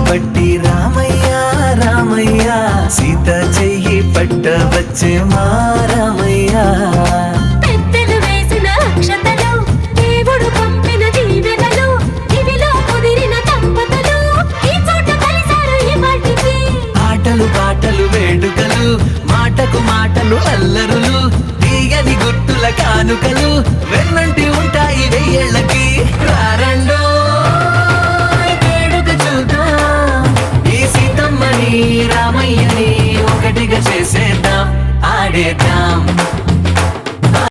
పట్టి రామయ్య రామయ్య సీత చెయ్యి పట్టవచ్చే మా రామయ్య. పెద్దలు వేసిన అక్షతలు దేవుడు పంపిన దీవెనలు ఇవిలో కుదిరిన దంపతులు ఈ చోట కలిసారు ఈ పాటికి. ఆటలు పాటలు వేడుకలు మాటకు మాటలు అల్లరులు తీయని గుర్తుల కానుకలు వెన్నంటి ఉంటాయి వెయ్యేళ్ళకి. రారండో వేడుక చూద్దాం ఈ సీతమ్మని రామయ్యని ఒకటిగా చేసేద్దాం ఆడేద్దాం.